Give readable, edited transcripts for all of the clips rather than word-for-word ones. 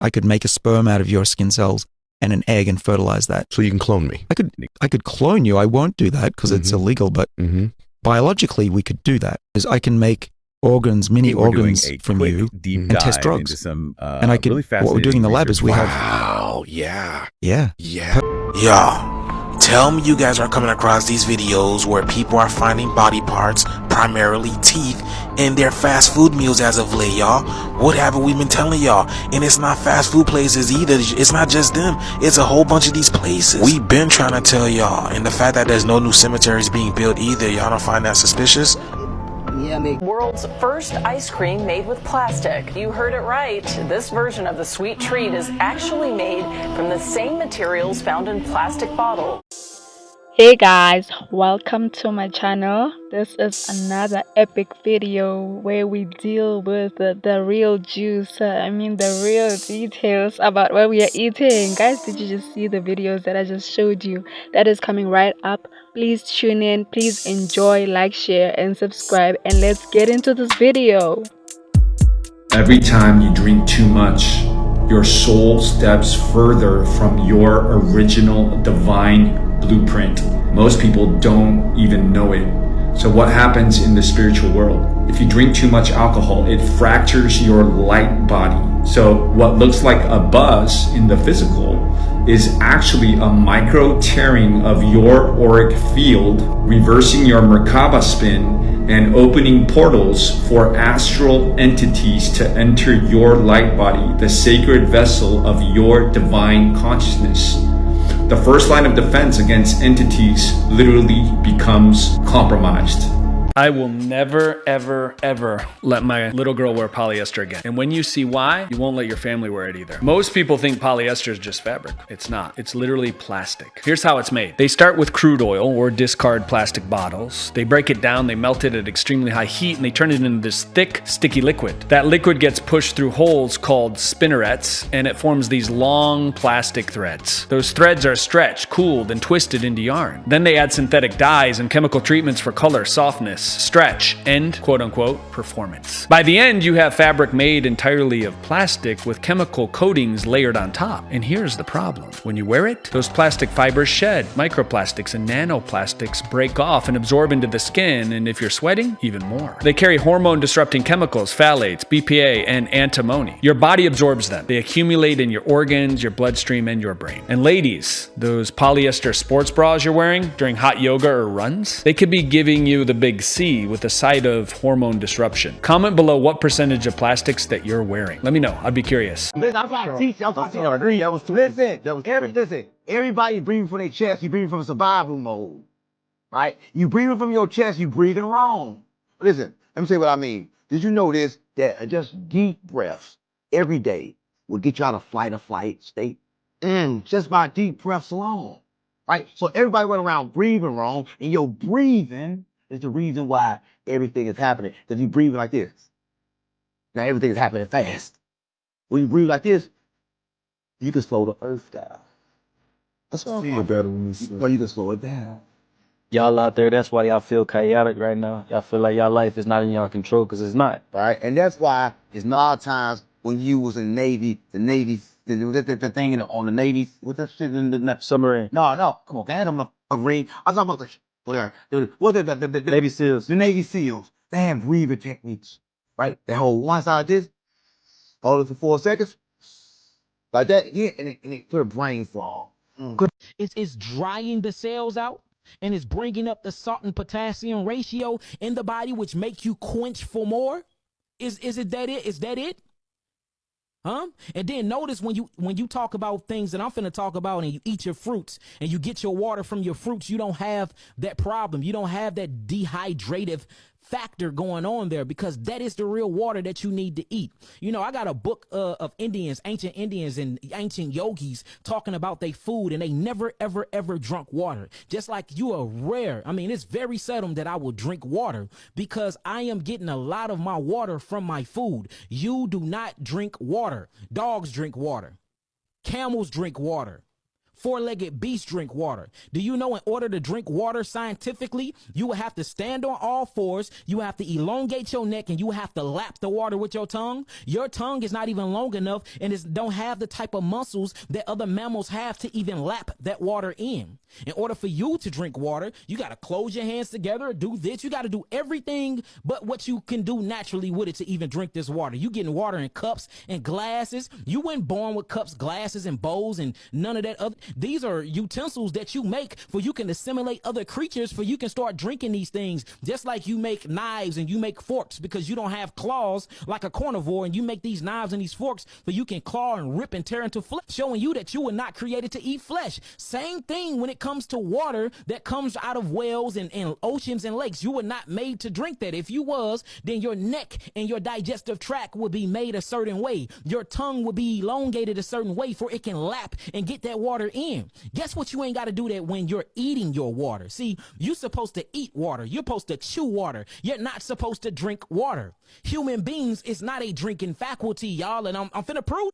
I could make a sperm out of your skin cells and an egg and fertilize that. So you can clone me. I could clone you. I won't do that because it's illegal, but biologically we could do that. Because I can make organs, mini organs from you and test drugs. Some, and I could, really what we're doing in the lab is we have... Wow, yeah. Y'all, tell me you guys are coming across these videos where people are finding body parts, primarily teeth, in their fast food meals as of late, y'all. What haven't we been telling y'all? And it's not fast food places either. It's not just them. It's a whole bunch of these places. We've been trying to tell y'all. And the fact that there's no new cemeteries being built either, y'all don't find that suspicious? World's first ice cream made with plastic. You heard it right. This version of the sweet treat is actually made from the same materials found in plastic bottles. Hey guys, welcome to my channel. This is another epic video where we deal with the real juice, the real details about what we are eating. Guys, did you just see the videos that I just showed you? That is coming right up. Please tune in, please enjoy, like, share and subscribe, and let's get into this video. Every time you drink too much, your soul steps further from your original divine blueprint. Most people don't even know it. So what happens in the spiritual world? If you drink too much alcohol, it fractures your light body. So what looks like a buzz in the physical is actually a micro tearing of your auric field, reversing your Merkaba spin and opening portals for astral entities to enter your light body, the sacred vessel of your divine consciousness. The first line of defense against entities literally becomes compromised. I will never, ever, ever let my little girl wear polyester again. And when you see why, you won't let your family wear it either. Most people think polyester is just fabric. It's not. It's literally plastic. Here's how it's made. They start with crude oil or discard plastic bottles. They break it down, they melt it at extremely high heat, and they turn it into this thick, sticky liquid. That liquid gets pushed through holes called spinnerets, and it forms these long plastic threads. Those threads are stretched, cooled, and twisted into yarn. Then they add synthetic dyes and chemical treatments for color, softness, stretch, and quote-unquote performance. By the end, you have fabric made entirely of plastic with chemical coatings layered on top. And here's the problem. When you wear it, those plastic fibers shed. Microplastics and nanoplastics break off and absorb into the skin, and if you're sweating, even more. They carry hormone-disrupting chemicals, phthalates, BPA, and antimony. Your body absorbs them. They accumulate in your organs, your bloodstream, and your brain. And ladies, those polyester sports bras you're wearing during hot yoga or runs, they could be giving you the big C with a side of hormone disruption. Comment below what percentage of plastics that you're wearing. Let me know. I'd be curious. Listen, I'm trying to teach you. Listen, everybody breathing from their chest. You breathing from survival mode, right? You breathing from your chest. You breathing wrong. Listen, let me say what I mean. Did you know this? That just deep breaths every day will get you out of fight or flight state. Just by deep breaths alone, right? So everybody went around breathing wrong, and your breathing is the reason why everything is happening. Because you breathe like this. Now everything is happening fast. When you breathe like this, you can slow the earth down. That's what I'm better when you slow. You can slow it down. Y'all out there, that's why y'all feel chaotic right now. Y'all feel like y'all life is not in y'all control because it's not. Right? And that's why it's not a lot of times when you was in the Navy, the thing on the Navy, what's that shit in the submarine? No, come on, damn, I'm a Marine. I'm talking about the what the Navy SEALs. The Navy SEALs. They have breathing techniques, right? They hold one side like this, hold it for 4 seconds, like that, yeah, and it put a brain fog. It's drying the cells out, and it's bringing up the salt and potassium ratio in the body, which make you quench for more. Is it that it? Is that it? Huh? And then notice when you talk about things that I'm finna talk about, and you eat your fruits and you get your water from your fruits, you don't have that problem. You don't have that dehydrative factor going on there, because that is the real water that you need to eat. You know, I got a book of ancient Indians and ancient yogis talking about their food, and they never, ever, ever drunk water. Just like you are rare. I mean, it's very seldom that I will drink water because I am getting a lot of my water from my food. You do not drink water. Dogs drink water. Camels drink water. four-legged beasts drink water. Do you know in order to drink water scientifically, you will have to stand on all fours, you have to elongate your neck, and you have to lap the water with your tongue? Your tongue is not even long enough and don't have the type of muscles that other mammals have to even lap that water in. In order for you to drink water, you got to close your hands together, do this. You got to do everything but what you can do naturally with it to even drink this water. You getting water in cups and glasses. You weren't born with cups, glasses, and bowls and none of that other. These are utensils that you make for you can assimilate other creatures for you can start drinking these things. Just like you make knives and you make forks because you don't have claws like a carnivore, and you make these knives and these forks for you can claw and rip and tear into flesh, showing you that you were not created to eat flesh. Same thing when it comes to water that comes out of wells and oceans and lakes. You were not made to drink that. If you was, then your neck and your digestive tract would be made a certain way. Your tongue would be elongated a certain way for it can lap and get that water in. Guess what? You ain't got to do that when you're eating your water. See, you're supposed to eat water. You're supposed to chew water. You're not supposed to drink water. Human beings is not a drinking faculty, y'all, and I'm finna prove.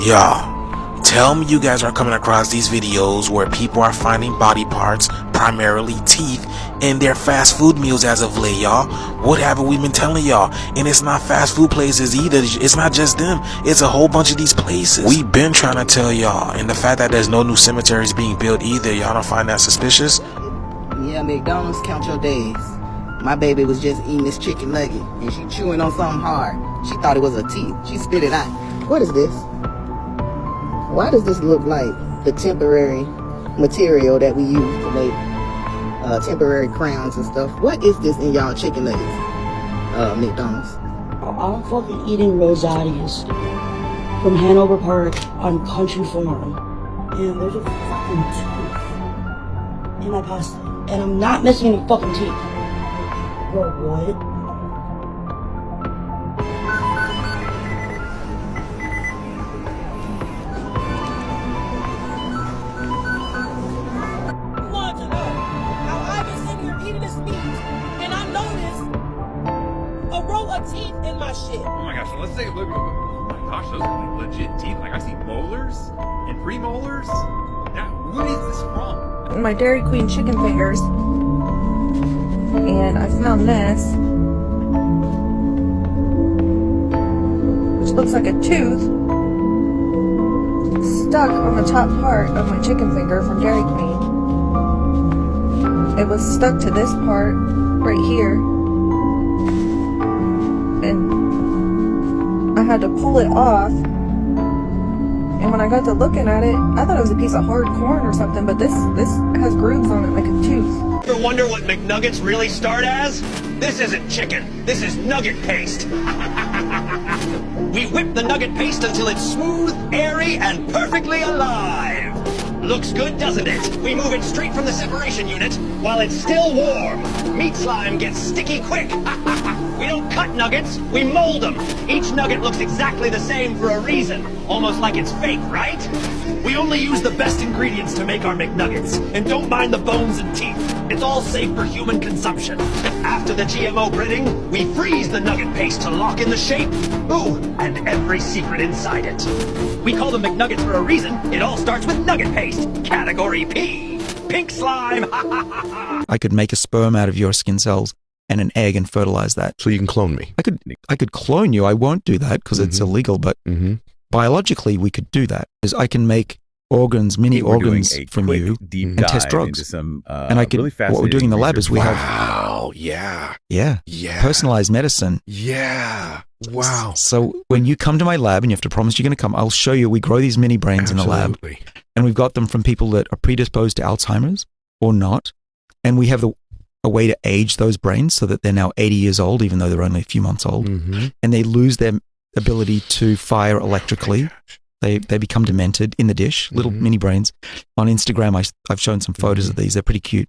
Y'all, tell me you guys are coming across these videos where people are finding body parts, primarily teeth, in their fast food meals as of late, y'all. What haven't we been telling y'all? And it's not fast food places either. It's not just them. It's a whole bunch of these places. We've been trying to tell y'all. And the fact that there's no new cemeteries being built either, y'all don't find that suspicious? Yeah, McDonald's, count your days. My baby was just eating this chicken nugget and she chewing on something hard. She thought it was her teeth. She spit it out. What is this? Why does this look like the temporary material that we use to make temporary crowns and stuff? What is this in y'all chicken nuggets, McDonald's? I'm fucking eating Rosatias from Hanover Park on Country Farm. And there's a fucking tooth in my pasta. And I'm not missing any fucking teeth. Bro, what? Teeth in my shit. Oh my gosh, let's take a look. Oh my gosh, those are like legit teeth. Like I see molars and premolars. Now, what is this from? My Dairy Queen chicken fingers. And I found this, which looks like a tooth stuck on the top part of my chicken finger from Dairy Queen. It was stuck to this part right here. And I had to pull it off, and when I got to looking at it, I thought it was a piece of hard corn or something, but this has grooves on it like a tooth. Ever wonder what McNuggets really start as? This isn't chicken, this is nugget paste. We whip the nugget paste until it's smooth, airy, and perfectly alive. Looks good, doesn't it? We move it straight from the separation unit while it's still warm. Meat slime gets sticky quick. We don't cut nuggets, we mold them. Each nugget looks exactly the same for a reason. Almost like it's fake, right? We only use the best ingredients to make our McNuggets, and don't mind the bones and teeth. It's all safe for human consumption. After the GMO breading, we freeze the nugget paste to lock in the shape. Ooh, and every secret inside it. We call them McNuggets for a reason. It all starts with nugget paste. Category P. Pink slime. I could make a sperm out of your skin cells and an egg and fertilize that. So you can clone me. I could clone you. I won't do that because it's illegal, but biologically we could do that. Is I can make organs, mini organs from you and test drugs. Some, and I could, really what we're doing in the lab is we have... Wow, yeah. Personalized medicine. Yeah. Wow. So when you come to my lab, and you have to promise you're going to come, I'll show you, we grow these mini brains in the lab. And we've got them from people that are predisposed to Alzheimer's or not. And we have a way to age those brains so that they're now 80 years old, even though they're only a few months old. And they lose their ability to fire electrically. They become demented in the dish, little mini brains. On Instagram, I've shown some photos of these. They're pretty cute.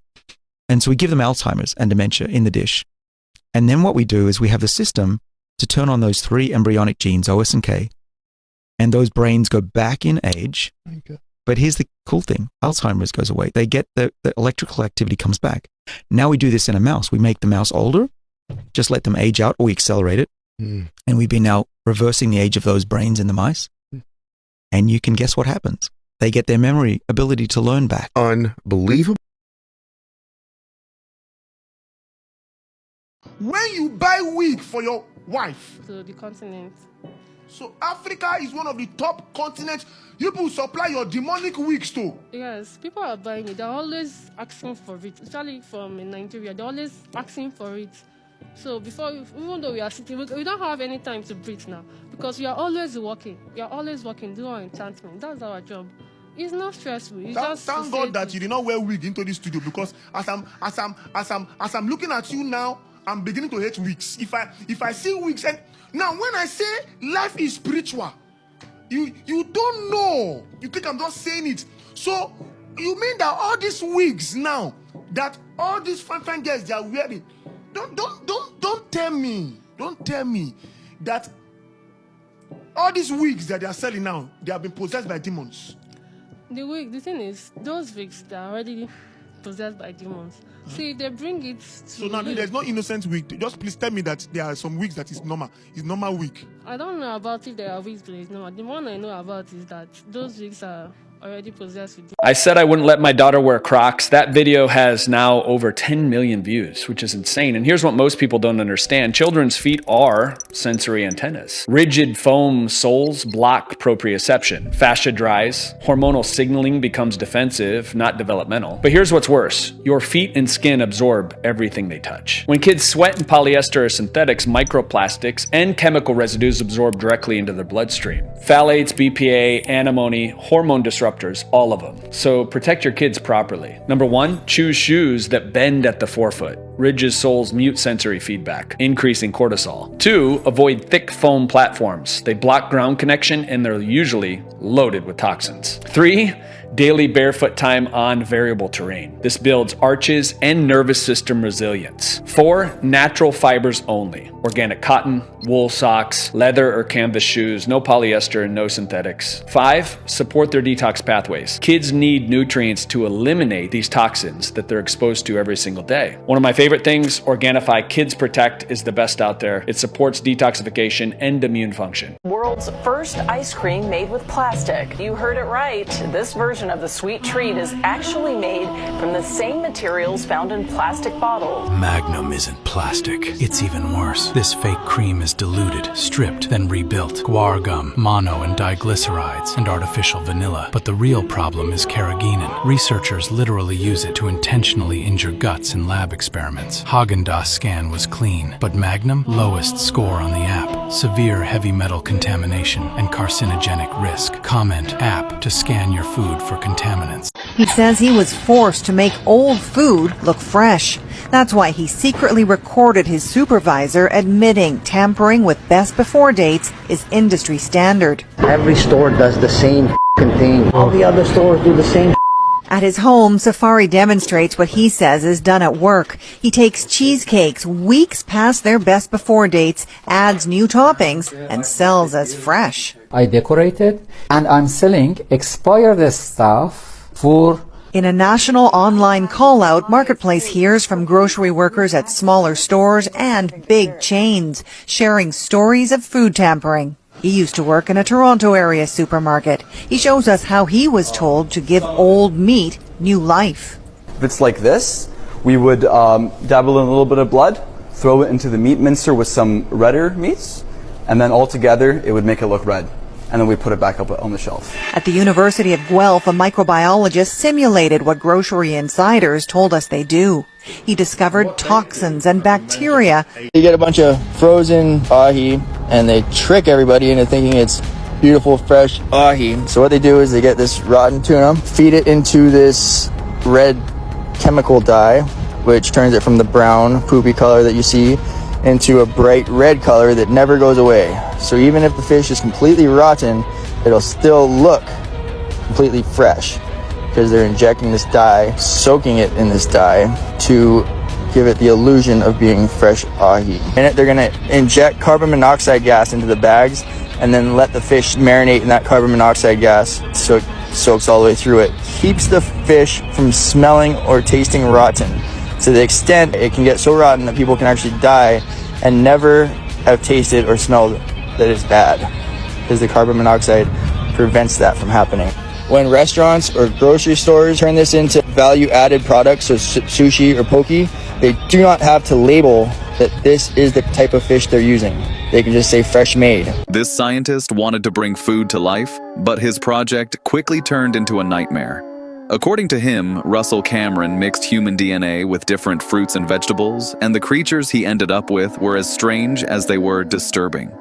And so we give them Alzheimer's and dementia in the dish. And then what we do is we have the system to turn on those 3 embryonic genes, OS and K, and those brains go back in age. But here's the cool thing. Alzheimer's goes away. They get the electrical activity comes back. Now we do this in a mouse. We make the mouse older, just let them age out, or we accelerate it. Mm. And we've been now reversing the age of those brains in the mice. And you can guess what happens. They get their memory ability to learn back. Unbelievable. When you buy wig for your wife to the continent. So Africa is one of the top continents you people supply your demonic wigs to. Yes, people are buying it. They're always asking for it, especially from Nigeria. They're always asking for it. So even though we are sitting, we don't have any time to breathe now because we are always working. We are always working, doing our enchantment. That's our job. It's not stressful. It's just thank God that you did not wear wig into this studio, because as I'm looking at you now, I'm beginning to hate wigs. If I see wigs, and now when I say life is spiritual, you don't know. You think I'm just saying it. So you mean that all these wigs now, that all these fine girls they are wearing, don't tell me that all these wigs that they are selling now, they have been possessed by demons. The thing is, those wigs, they are already possessed by demons. See, they bring it to So now there's no innocent wig. Just please tell me that there are some wigs that is normal. It's normal wig. I don't know about if there are wigs that is normal. The one I know about is that those wigs are already possessed with demons. I said I wouldn't let my daughter wear Crocs. That video has now over 10 million views, which is insane. And here's what most people don't understand. Children's feet are sensory antennas. Rigid foam soles block proprioception. Fascia dries. Hormonal signaling becomes defensive, not developmental. But here's what's worse. Your feet and skin absorb everything they touch. When kids sweat in polyester or synthetics, microplastics and chemical residues absorb directly into their bloodstream. Phthalates, BPA, antimony, hormone disruptors, all of them. So protect your kids properly. Number one, choose shoes that bend at the forefoot. Rigid soles mute sensory feedback, increasing cortisol. 2, avoid thick foam platforms. They block ground connection and they're usually loaded with toxins. 3, daily barefoot time on variable terrain. This builds arches and nervous system resilience. 4, natural fibers only. Organic cotton, wool socks, leather or canvas shoes, no polyester and no synthetics. 5, support their detox pathways. Kids need nutrients to eliminate these toxins that they're exposed to every single day. One of my favorite things, Organifi Kids Protect, is the best out there. It supports detoxification and immune function. World's first ice cream made with plastic. You heard it right. This version of the sweet treat is actually made from the same materials found in plastic bottles. Magnum isn't plastic. It's even worse. This fake cream is diluted, stripped, then rebuilt. Guar gum, mono and diglycerides, and artificial vanilla. But the real problem is carrageenan. Researchers literally use it to intentionally injure guts in lab experiments. Haagen-Dazs scan was clean, but Magnum, lowest score on the app. Severe heavy metal contamination and carcinogenic risk. Comment app to scan your food for contaminants. He says he was forced to make old food look fresh. That's why he secretly recorded his supervisor admitting tampering with best before dates is industry standard. Every store does the same thing. All the other stores do the same. At his home, Safari demonstrates what he says is done at work. He takes cheesecakes weeks past their best before dates, adds new toppings, and sells as fresh. I decorate it, and I'm selling expired stuff for... In a national online call-out, Marketplace hears from grocery workers at smaller stores and big chains, sharing stories of food tampering. He used to work in a Toronto area supermarket. He shows us how he was told to give old meat new life. If it's like this, we would dabble in a little bit of blood, throw it into the meat mincer with some redder meats, and then all together it would make it look red. And then we put it back up on the shelf. At the University of Guelph, a microbiologist simulated what grocery insiders told us they do. He discovered toxins and bacteria. You get a bunch of frozen ahi, and they trick everybody into thinking it's beautiful, fresh ahi. So what they do is they get this rotten tuna, feed it into this red chemical dye, which turns it from the brown, poopy color that you see into a bright red color that never goes away. So even if the fish is completely rotten, it'll still look completely fresh because they're injecting this dye, soaking it in this dye to give it the illusion of being fresh ahi. In it, they're gonna inject carbon monoxide gas into the bags and then let the fish marinate in that carbon monoxide gas so it soaks all the way through it. Keeps the fish from smelling or tasting rotten, to the extent it can get so rotten that people can actually die and never have tasted or smelled that is bad, because the carbon monoxide prevents that from happening. When restaurants or grocery stores turn this into value-added products, so sushi or poke, they do not have to label that this is the type of fish they're using. They can just say fresh made. This scientist wanted to bring food to life, but his project quickly turned into a nightmare. According to him, Russell Cameron mixed human DNA with different fruits and vegetables, and the creatures he ended up with were as strange as they were disturbing.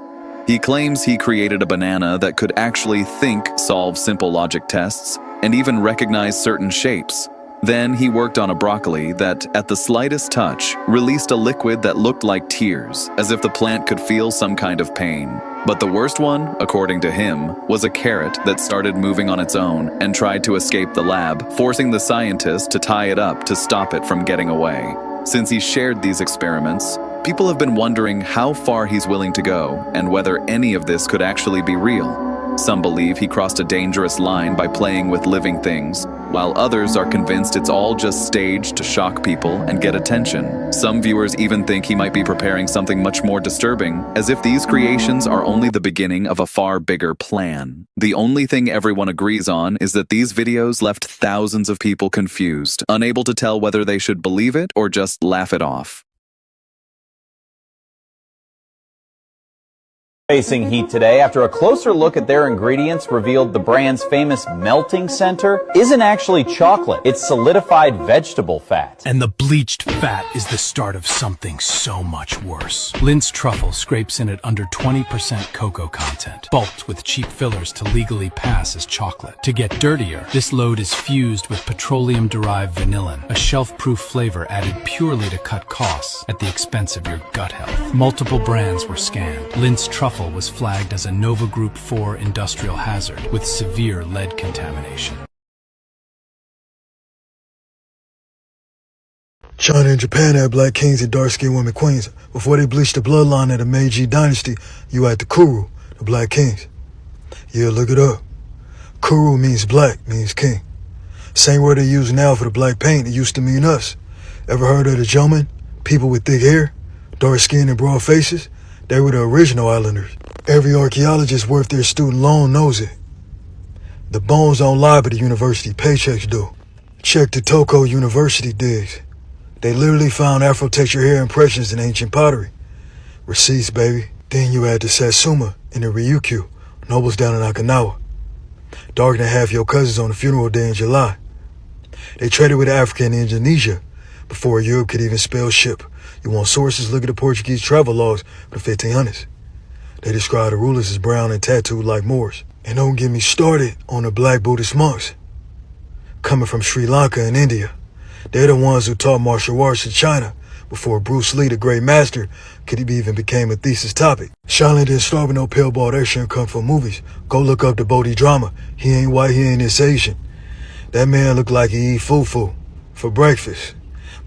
He claims he created a banana that could actually think, solve simple logic tests, and even recognize certain shapes. Then he worked on a broccoli that, at the slightest touch, released a liquid that looked like tears, as if the plant could feel some kind of pain. But the worst one, according to him, was a carrot that started moving on its own and tried to escape the lab, forcing the scientist to tie it up to stop it from getting away. Since he shared these experiments, people have been wondering how far he's willing to go and whether any of this could actually be real. Some believe he crossed a dangerous line by playing with living things, while others are convinced it's all just staged to shock people and get attention. Some viewers even think he might be preparing something much more disturbing, as if these creations are only the beginning of a far bigger plan. The only thing everyone agrees on is that these videos left thousands of people confused, unable to tell whether they should believe it or just laugh it off. Facing heat today after a closer look at their ingredients revealed the brand's famous melting center isn't actually chocolate, it's solidified vegetable fat. And the bleached fat is the start of something so much worse. Lindt truffle scrapes in at under 20% cocoa content, bulked with cheap fillers to legally pass as chocolate. To get dirtier, this load is fused with petroleum-derived vanillin, a shelf-proof flavor added purely to cut costs at the expense of your gut health. Multiple brands were scanned. Lindt's truffle was flagged as a Nova Group 4 industrial hazard with severe lead contamination. China and Japan had black kings and dark-skinned women queens. Before they bleached the bloodline of the Meiji dynasty, you had the Kuru, the black kings. Yeah, look it up. Kuru means black, means king. Same word they use now for the black paint, it used to mean us. Ever heard of the Jomon? People with thick hair, dark skin and broad faces? They were the original islanders. Every archaeologist worth their student loan knows it. The bones don't lie, but the university paychecks do. Check the Toko University digs. They literally found Afro-texture hair impressions in ancient pottery. Receipts, baby. Then you add the Satsuma and the Ryukyu, nobles down in Okinawa. Darker than half your cousins on the funeral day in July. They traded with Africa and Indonesia before Europe could even spell ship. You want sources? Look at the Portuguese travel logs from the 1500s. They describe the rulers as brown and tattooed like Moors. And don't get me started on the black Buddhist monks coming from Sri Lanka and India. They're the ones who taught martial arts in China before Bruce Lee, the great master, could even became a thesis topic. Shaolin didn't start with no pale-balled action kung fu movies. Go look up the Bodhi drama. He ain't white, he ain't this Asian. That man looked like he eat fufu for breakfast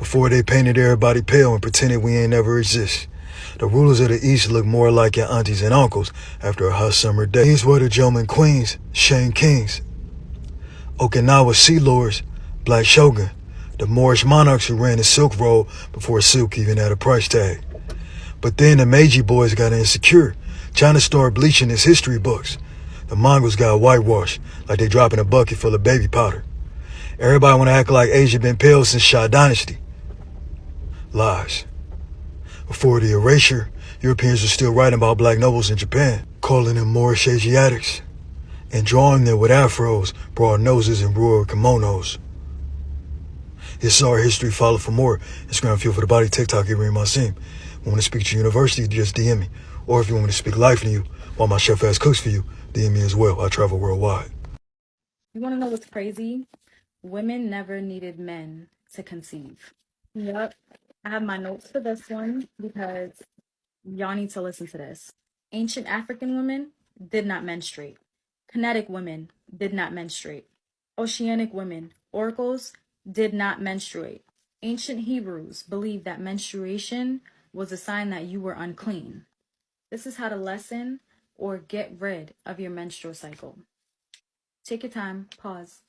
before they painted everybody pale and pretended we ain't never exist. The rulers of the East look more like your aunties and uncles after a hot summer day. These were the Jomon queens, Shang kings, Okinawa sea lords, black shogun, the Moorish monarchs who ran the Silk Road before silk even had a price tag. But then the Meiji boys got insecure. China started bleaching its history books. The Mongols got whitewashed, like they dropping a bucket full of baby powder. Everybody want to act like Asia been pale since Shah Dynasty. Lies. Before the erasure, Europeans were still writing about black nobles in Japan, calling them Moorish Asiatics, and drawing them with afros, broad noses, and rural kimonos. This is our history. Follow for more. Instagram Fuel for the Body, TikTok, Ibrahim Asim. Want to speak to university, just DM me. Or if you want me to speak life to you while my chef ass cooks for you, DM me as well. I travel worldwide. You want to know what's crazy? Women never needed men to conceive. Yep. I have my notes for this one because y'all need to listen to this. Ancient African women did not menstruate. Kinetic women did not menstruate. Oceanic women, oracles, did not menstruate. Ancient Hebrews believed that menstruation was a sign that you were unclean. This is how to lessen or get rid of your menstrual cycle. Take your time, pause.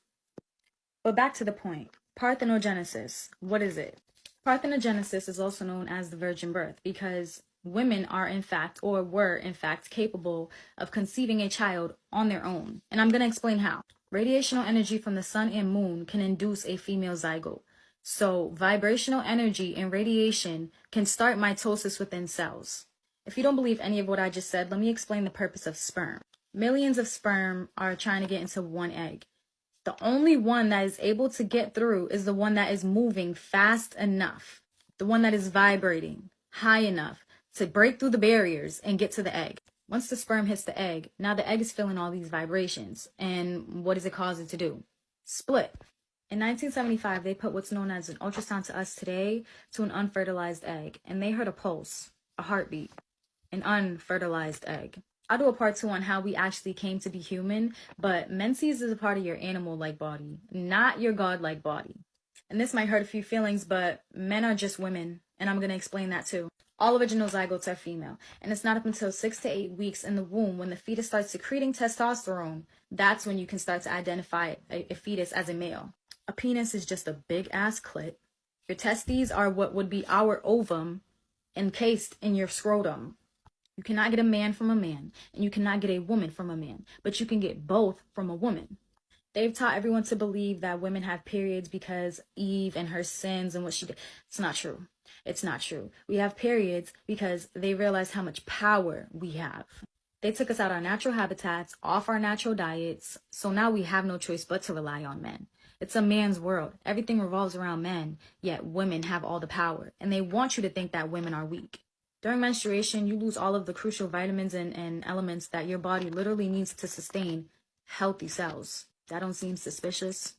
But back to the point. Parthenogenesis, what is it? Parthenogenesis is also known as the virgin birth because Women are in fact, or were in fact, capable of conceiving a child on their own. And I'm going to explain how. Radiational energy from the sun and moon can induce a female zygote. So vibrational energy and radiation can start mitosis within cells. If you don't believe any of what I just said, let me explain the purpose of sperm. Millions of sperm are trying to get into one egg. The only one that is able to get through is the one that is moving fast enough, the one that is vibrating high enough to break through the barriers and get to the egg. Once the sperm hits the egg, now the egg is feeling all these vibrations. And what does it cause it to do? Split. In 1975, they put what's known as an ultrasound to us today to an unfertilized egg, and they heard a pulse, a heartbeat, an unfertilized egg. I'll do a part 2 on how we actually came to be human, but menses is a part of your animal-like body, not your god-like body. And this might hurt a few feelings, but men are just women, and I'm going to explain that too. All original zygotes are female, and it's not up until 6 to 8 weeks in the womb when the fetus starts secreting testosterone. That's when you can start to identify a fetus as a male. A penis is just a big-ass clit. Your testes are what would be our ovum encased in your scrotum. You cannot get a man from a man, and you cannot get a woman from a man, but you can get both from a woman. They've taught everyone to believe that women have periods because Eve and her sins and what she did. It's not true. It's not true. We have periods because they realized how much power we have. They took us out our natural habitats, off our natural diets, so now we have no choice but to rely on men. It's a man's world. Everything revolves around men, yet women have all the power, and they want you to think that women are weak. During menstruation, you lose all of the crucial vitamins and elements that your body literally needs to sustain healthy cells. That don't seem suspicious?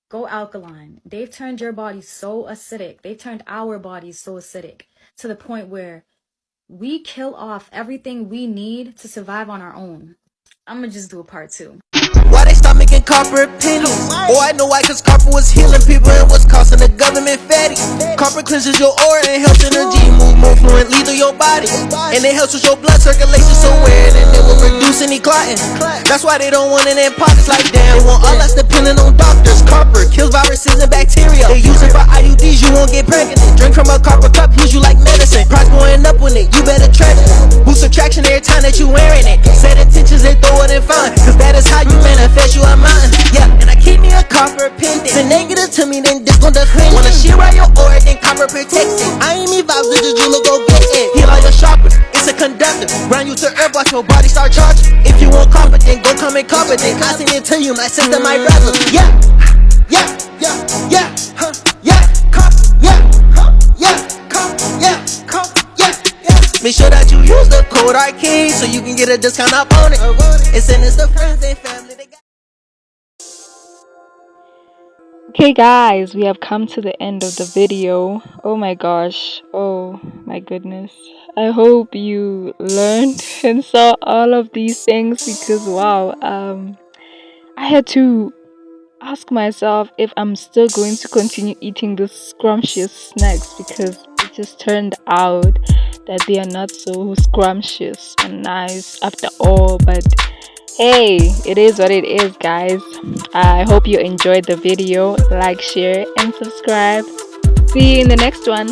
Go alkaline. They've turned your body so acidic. They've turned our bodies so acidic to the point where we kill off everything we need to survive on our own. I'm gonna just do a part 2. Why they stop making copper pennies? Oh, I know why, cause copper was healing people and was costing the government fatty. Copper cleanses your aura and helps energy move more fluently through your body. And it helps with your blood circulation so weird, and it will reduce any clotting. That's why they don't want it in pockets like damn. They want all that's depending on doctors. Copper kills viruses and bacteria. They use it for IUDs, you won't get pregnant. Drink from a copper cup, heals you like medicine. Price going up with it, you better treasure it. Boost attraction every time that you wearing it. Set intentions and throw it in fun, cause that is how you manifest you a mountain. Yeah, and I keep me a copper pendant. If it's negative to me, then this gon' defend. Wanna shit right your aura, then copper protects it. I ain't me vibes, just jeweler, go get it. Heal all your chakras, it's a conductor. Ground you to earth, watch your body start charging. If you want copper, then go come and copper. Then I send it to you, my sister, my brother. Yeah, yeah, yeah, yeah, huh, yeah, copper, yeah, huh, yeah, copper, yeah, copper, yeah, yeah. Make sure that you use the code arcade so you can get a discount up on it. And send this to friends and family. Okay guys, we have come to the end of the video. Oh my gosh, oh my goodness. I hope you learned and saw all of these things because wow, I had to ask myself if I'm still going to continue eating these scrumptious snacks because it just turned out that they are not so scrumptious and nice after all. But hey, it is what it is, guys. I hope you enjoyed the video. Like, share, and subscribe. See you in the next one.